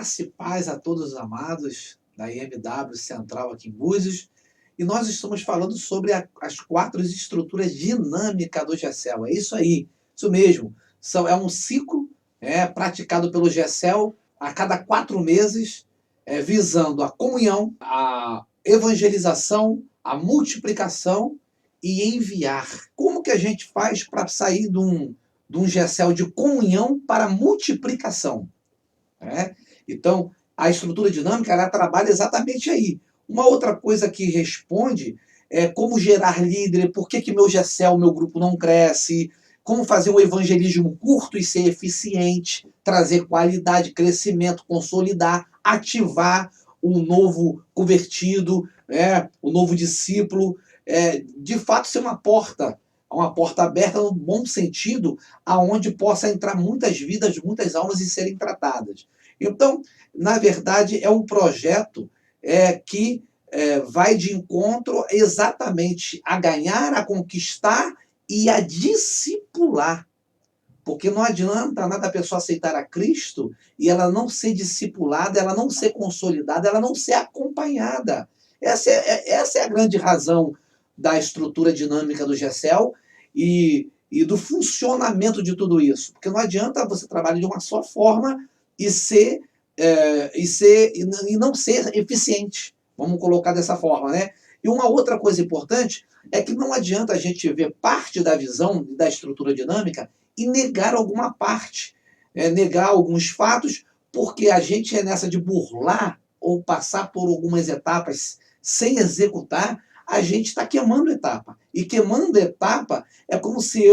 Graça e paz a todos os amados da IMW Central aqui em Búzios. E nós estamos falando sobre as 4 estruturas dinâmicas do GECEL. É isso aí, isso mesmo. É um ciclo praticado pelo GECEL a cada 4 meses, visando a comunhão, a evangelização, a multiplicação e enviar. Como que a gente faz para sair de um GECEL de comunhão para multiplicação? Então, a estrutura dinâmica, ela trabalha exatamente aí. Uma outra coisa que responde é como gerar líder, por que meu GECEL, meu grupo não cresce, como fazer um evangelismo curto e ser eficiente, trazer qualidade, crescimento, consolidar, ativar o novo convertido, o novo discípulo, de fato ser uma porta aberta no bom sentido, aonde possa entrar muitas vidas, muitas almas e serem tratadas. Então, na verdade, é um projeto que vai de encontro exatamente a ganhar, a conquistar e a discipular. Porque não adianta nada a pessoa aceitar a Cristo e ela não ser discipulada, ela não ser consolidada, ela não ser acompanhada. Essa é a grande razão da estrutura dinâmica do GECEL e do funcionamento de tudo isso. Porque não adianta você trabalhar de uma só forma e não ser eficiente. Vamos colocar dessa forma, né? E uma outra coisa importante é que não adianta a gente ver parte da visão da estrutura dinâmica e negar alguma parte, negar alguns fatos, porque a gente é nessa de burlar ou passar por algumas etapas sem executar, a gente está queimando etapa. E queimando etapa é como se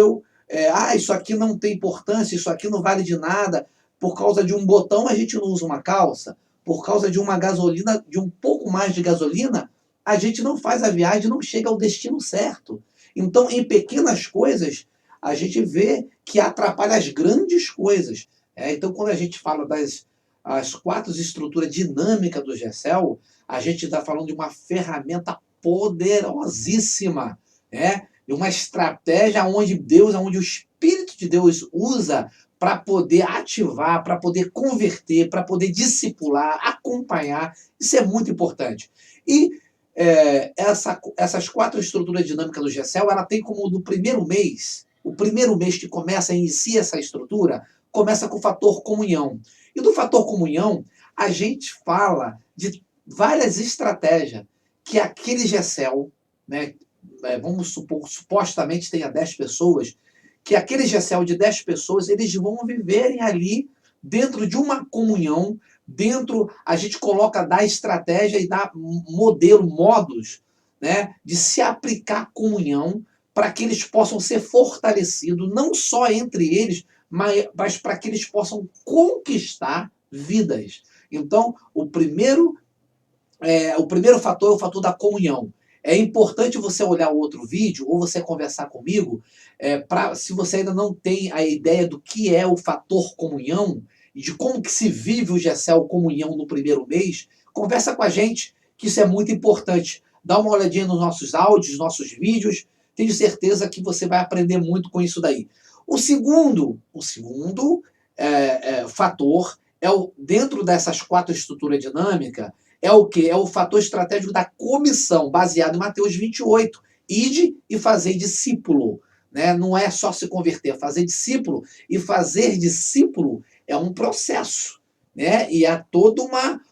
isso aqui não tem importância, isso aqui não vale de nada. Por causa de um botão a gente não usa uma calça, por causa de uma gasolina, de um pouco mais de gasolina, a gente não faz a viagem, não chega ao destino certo. Então, em pequenas coisas, a gente vê que atrapalha as grandes coisas. Então, quando a gente fala as 4 estruturas dinâmicas do GECEL, a gente está falando de uma ferramenta poderosíssima, de uma estratégia onde o Espírito de Deus usa para poder ativar, para poder converter, para poder discipular, acompanhar. Isso é muito importante. E essas 4 estruturas dinâmicas do GECEL, ela tem como no primeiro mês, o primeiro mês que inicia essa estrutura, começa com o fator comunhão. E do fator comunhão, a gente fala de várias estratégias que aquele GECEL, vamos supor, supostamente tenha 10 pessoas, que aquele GECEL de 10 pessoas, eles vão viverem ali dentro de uma comunhão, a gente coloca da estratégia e da modos, de se aplicar a comunhão para que eles possam ser fortalecidos, não só entre eles, mas para que eles possam conquistar vidas. Então, o primeiro fator é o fator da comunhão. É importante você olhar o outro vídeo ou você conversar comigo, se você ainda não tem a ideia do que é o fator comunhão e de como que se vive o GECEL comunhão no primeiro mês, conversa com a gente, que isso é muito importante. Dá uma olhadinha nos nossos áudios, nossos vídeos, tenho certeza que você vai aprender muito com isso daí. O segundo fator, dentro dessas 4 estruturas dinâmicas, é o quê? É o fator estratégico da comissão, baseado em Mateus 28. Ide e fazer discípulo. Não é só se converter, é fazer discípulo. E fazer discípulo é um processo. E há todo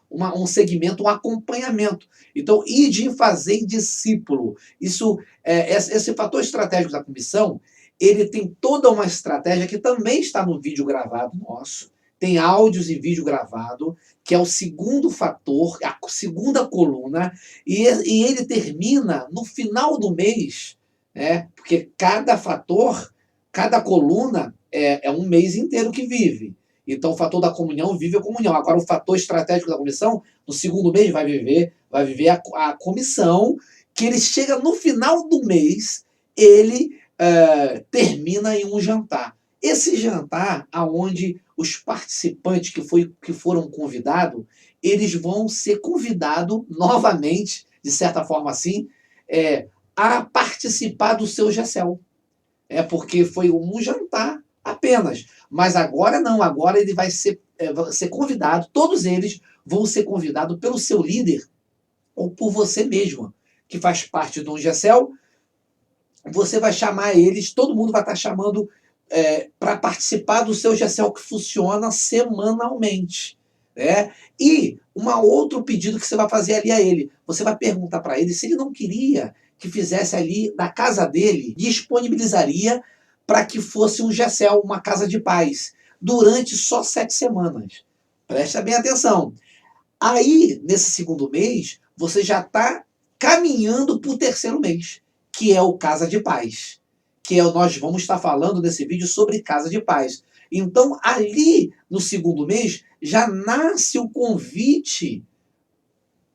um segmento, um acompanhamento. Então, ide e fazer discípulo. Esse fator estratégico da comissão, ele tem toda uma estratégia que também está no vídeo gravado nosso. Tem áudios e vídeo gravado, que é o segundo fator, a segunda coluna, e ele termina no final do mês, porque cada coluna é um mês inteiro que vive. Então, o fator da comunhão vive a comunhão. Agora, o fator estratégico da comissão, no segundo mês, vai viver a comissão, que ele chega no final do mês, ele termina em um jantar. Esse jantar, aonde os participantes que foram convidados, eles vão ser convidados novamente, de certa forma assim, a participar do seu GECEL. Porque foi um jantar apenas. Mas agora não, agora ele vai ser convidado, todos eles vão ser convidados pelo seu líder ou por você mesmo, que faz parte do GECEL. Você vai chamar eles, todo mundo vai estar chamando para participar do seu GECEL, que funciona semanalmente. Né? E um outro pedido que você vai fazer ali a ele, você vai perguntar para ele se ele não queria que fizesse ali da casa dele, disponibilizaria para que fosse um GECEL, uma casa de paz, durante só 7 semanas. Presta bem atenção. Aí, nesse segundo mês, você já está caminhando para o terceiro mês, que é o Casa de Paz. Nós vamos estar falando nesse vídeo sobre Casa de Paz. Então, ali no segundo mês, já nasce o convite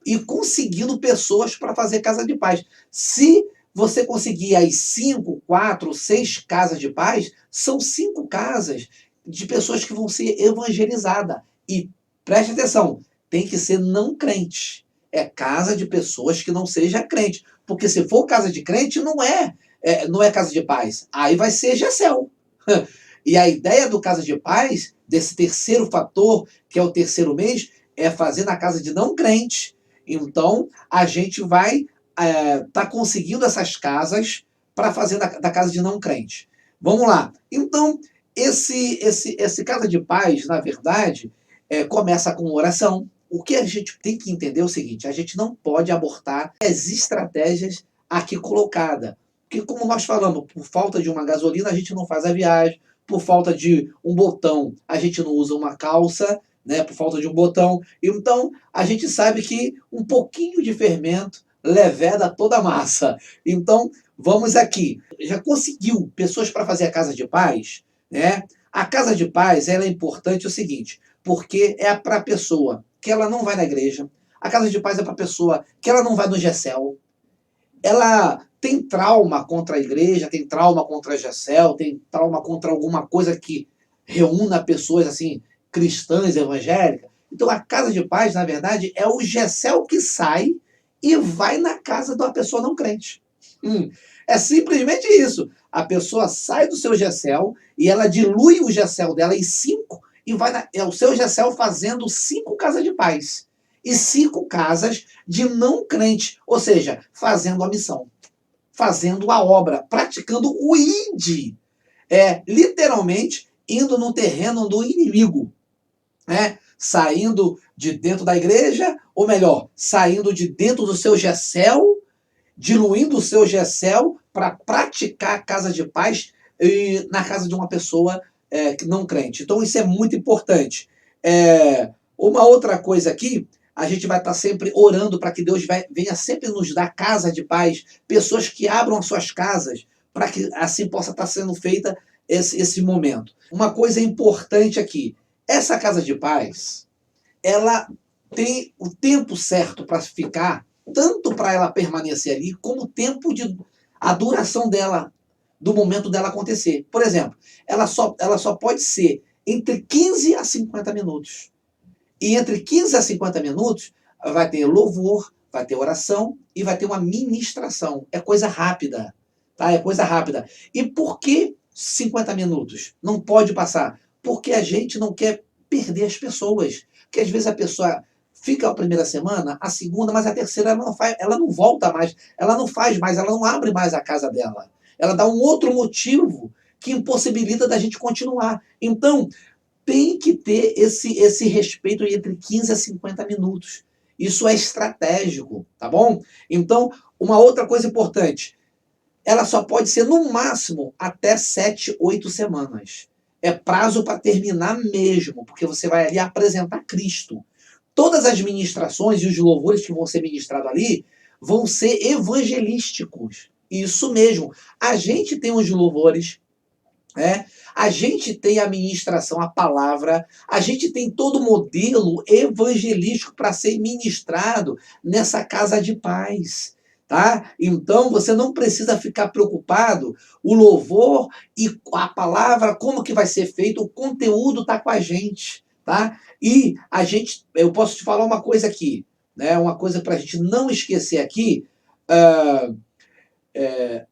e conseguindo pessoas para fazer Casa de Paz. Se você conseguir as 5, 4, 6 casas de paz, são 5 casas de pessoas que vão ser evangelizadas. E preste atenção, tem que ser não crente. É casa de pessoas que não seja crente. Porque se for casa de crente, não é casa de paz. Aí vai ser GECEL. E a ideia do Casa de Paz, desse terceiro fator, que é o terceiro mês, é fazer na casa de não crente. Então, a gente vai tá conseguindo essas casas para fazer da casa de não crente. Vamos lá. Então, esse Casa de Paz, na verdade, começa com oração. O que a gente tem que entender é o seguinte, a gente não pode abortar as estratégias aqui colocadas. Porque, como nós falamos, por falta de uma gasolina, a gente não faz a viagem. Por falta de um botão, a gente não usa uma calça, né? Por falta de um botão. Então, a gente sabe que um pouquinho de fermento leveda toda a massa. Então, vamos aqui. Já conseguiu pessoas para fazer a Casa de Paz, né? A Casa de Paz, ela é importante o seguinte, porque é para a pessoa que ela não vai na igreja. A Casa de Paz é para a pessoa que ela não vai no GECEL. Ela tem trauma contra a igreja, tem trauma contra a GECEL, tem trauma contra alguma coisa que reúna pessoas assim, cristãs, evangélicas. Então a Casa de Paz, na verdade, é o GECEL que sai e vai na casa de uma pessoa não crente. É simplesmente isso. A pessoa sai do seu GECEL e ela dilui o GECEL dela em 5 e é o seu GECEL fazendo 5 casas de paz. E 5 casas de não crente, ou seja, fazendo a missão, fazendo a obra, praticando o ID. Literalmente indo no terreno do inimigo, né? Saindo de dentro da igreja, ou melhor, saindo de dentro do seu GECEL, diluindo o seu GECEL para praticar a casa de paz na casa de uma pessoa não crente. Então isso é muito importante. Uma outra coisa aqui, a gente vai estar sempre orando para que Deus venha sempre nos dar casa de paz, pessoas que abram as suas casas, para que assim possa estar sendo feita esse momento. Uma coisa importante aqui, essa casa de paz, ela tem o tempo certo para ficar, tanto para ela permanecer ali, como o tempo a duração dela, do momento dela acontecer. Por exemplo, ela só pode ser entre 15 a 50 minutos. E entre 15 a 50 minutos vai ter louvor, vai ter oração e vai ter uma ministração. É coisa rápida, tá? É coisa rápida. E por que 50 minutos? Não pode passar. Porque a gente não quer perder as pessoas. Porque às vezes a pessoa fica a primeira semana, a segunda, mas a terceira ela não volta mais, ela não faz mais, ela não abre mais a casa dela. Ela dá um outro motivo que impossibilita da gente continuar. Então, tem que ter esse respeito entre 15 a 50 minutos. Isso é estratégico, tá bom? Então, uma outra coisa importante, ela só pode ser no máximo até 7, 8 semanas. É prazo para terminar mesmo, porque você vai ali apresentar Cristo. Todas as ministrações e os louvores que vão ser ministrados ali vão ser evangelísticos. Isso mesmo. A gente tem os louvores, a gente tem a ministração, a palavra, a gente tem todo o modelo evangelístico para ser ministrado nessa casa de paz. Tá? Então você não precisa ficar preocupado, o louvor e a palavra, como que vai ser feito, o conteúdo está com a gente. Tá? E eu posso te falar uma coisa aqui, né? Uma coisa para a gente não esquecer aqui.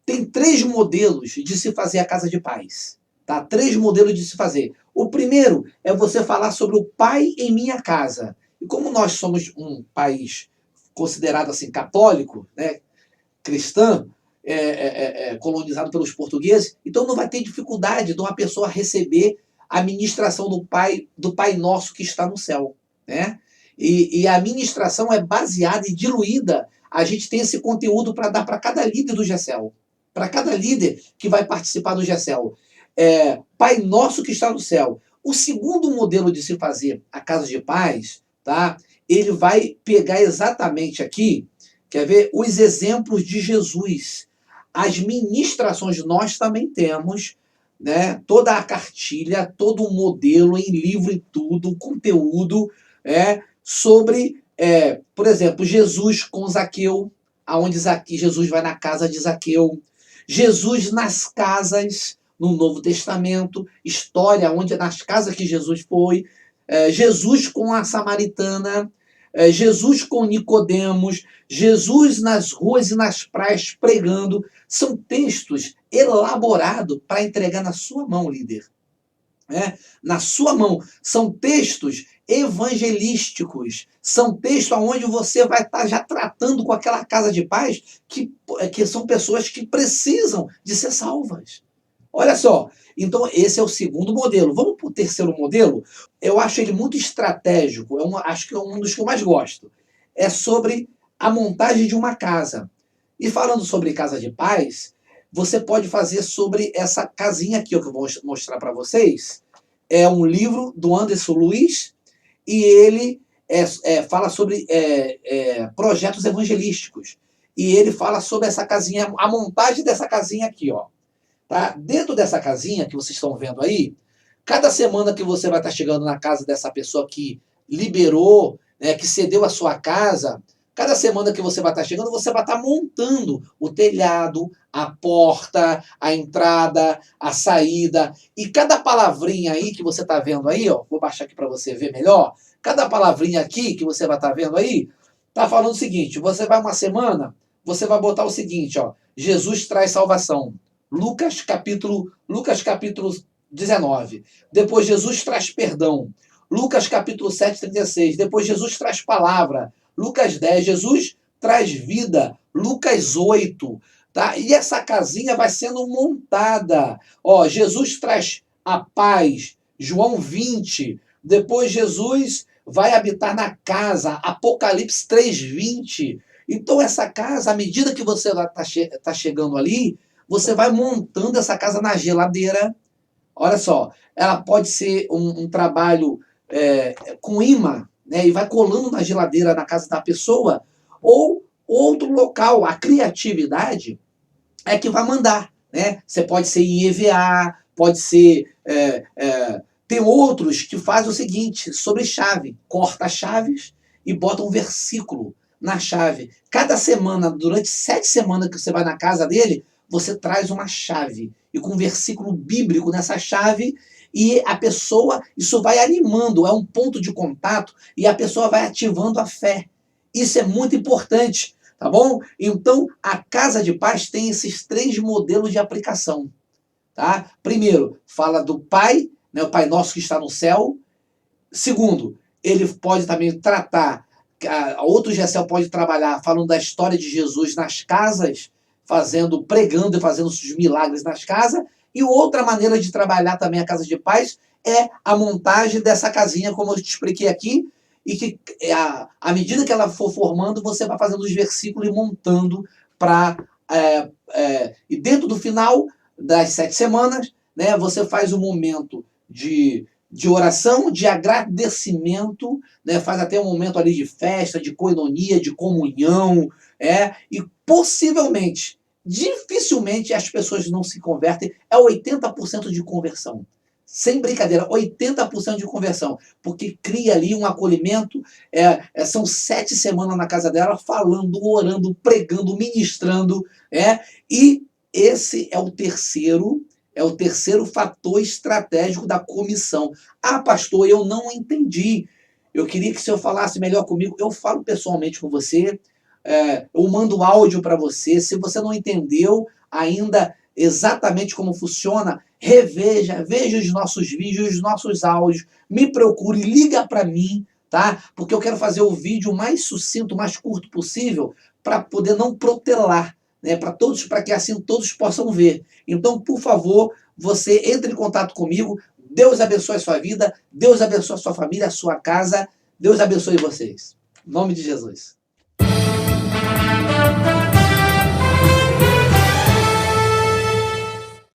Tem 3 modelos de se fazer a casa de paz. Tá? 3 modelos de se fazer. O primeiro é você falar sobre o pai em minha casa. E como nós somos um país considerado assim católico, né, cristã, colonizado pelos portugueses, então não vai ter dificuldade de uma pessoa receber a ministração do Pai Nosso que está no céu. Né? E a ministração é baseada e diluída. A gente tem esse conteúdo para dar para cada líder do GECEL. Para cada líder que vai participar do GECEL. Pai Nosso que está no céu. O segundo modelo de se fazer a casa de paz, tá? Ele vai pegar exatamente aqui, quer ver, os exemplos de Jesus. As ministrações nós também temos, né? Toda a cartilha, todo o modelo em livro e tudo, o conteúdo sobre, por exemplo, Jesus com Zaqueu, aonde Jesus vai na casa de Zaqueu, Jesus nas casas no Novo Testamento, história onde nas casas que Jesus foi, Jesus com a samaritana, Jesus com Nicodemos, Jesus nas ruas e nas praias pregando. São textos elaborados para entregar na sua mão, líder. Na sua mão. São textos evangelísticos. São textos onde você vai estar já tratando com aquela casa de paz que são pessoas que precisam de ser salvas. Olha só, então esse é o segundo modelo. Vamos para o terceiro modelo? Eu acho ele muito estratégico, acho que é um dos que eu mais gosto. É sobre a montagem de uma casa. E falando sobre casa de paz, você pode fazer sobre essa casinha aqui, ó, que eu vou mostrar para vocês. É um livro do Anderson Luiz e ele fala sobre projetos evangelísticos. E ele fala sobre essa casinha, a montagem dessa casinha aqui, ó. Tá? Dentro dessa casinha que vocês estão vendo aí, cada semana que você vai estar chegando na casa dessa pessoa que liberou, né, que cedeu a sua casa, cada semana que você vai estar chegando, você vai estar montando o telhado, a porta, a entrada, a saída. E cada palavrinha aí que você está vendo aí, ó, vou baixar aqui para você ver melhor. Cada palavrinha aqui que você vai estar vendo aí, está falando o seguinte: você vai uma semana, você vai botar o seguinte, ó, Jesus traz salvação. Lucas capítulo 19. Depois Jesus traz perdão. Lucas capítulo 7, 36. Depois Jesus traz palavra. Lucas 10. Jesus traz vida. Lucas 8. Tá? E essa casinha vai sendo montada. Ó, Jesus traz a paz. João 20. Depois Jesus vai habitar na casa. Apocalipse 3:20. Então essa casa, à medida que você está chegando ali, você vai montando essa casa na geladeira. Olha só, ela pode ser um trabalho com imã, né, e vai colando na geladeira na casa da pessoa, ou outro local. A criatividade é que vai mandar. Né? Você pode ser em EVA, pode ser... tem outros que fazem o seguinte, sobre chave. Corta chaves e bota um versículo na chave. Cada semana, durante 7 semanas que você vai na casa dele, você traz uma chave, e com um versículo bíblico nessa chave, e a pessoa, isso vai animando, é um ponto de contato, e a pessoa vai ativando a fé. Isso é muito importante, tá bom? Então, a Casa de Paz tem esses 3 modelos de aplicação. Tá? Primeiro, fala do Pai, né, o Pai Nosso que está no céu. Segundo, ele pode também tratar, outro GECEL pode trabalhar falando da história de Jesus nas casas, pregando e fazendo os milagres nas casas. E outra maneira de trabalhar também a Casa de Paz é a montagem dessa casinha, como eu te expliquei aqui, e que à medida que ela for formando, você vai fazendo os versículos e montando para... e dentro do final das 7 semanas, né, você faz um momento de oração, de agradecimento, né, faz até um momento ali de festa, de coinonia, de comunhão, e possivelmente, dificilmente as pessoas não se convertem. É 80% de conversão. Sem brincadeira, 80% de conversão. Porque cria ali um acolhimento. São 7 semanas na casa dela, falando, orando, pregando, ministrando. E esse é o terceiro fator estratégico da comissão. Ah, pastor, eu não entendi. Eu queria que o senhor falasse melhor comigo. Eu falo pessoalmente com você. Eu mando áudio para você. Se você não entendeu ainda exatamente como funciona, reveja, veja os nossos vídeos, os nossos áudios, me procure, liga para mim, tá? Porque eu quero fazer o vídeo mais sucinto, mais curto possível, para poder não protelar, né? Para que assim todos possam ver. Então, por favor, você entre em contato comigo. Deus abençoe a sua vida, Deus abençoe a sua família, a sua casa. Deus abençoe vocês. Em nome de Jesus.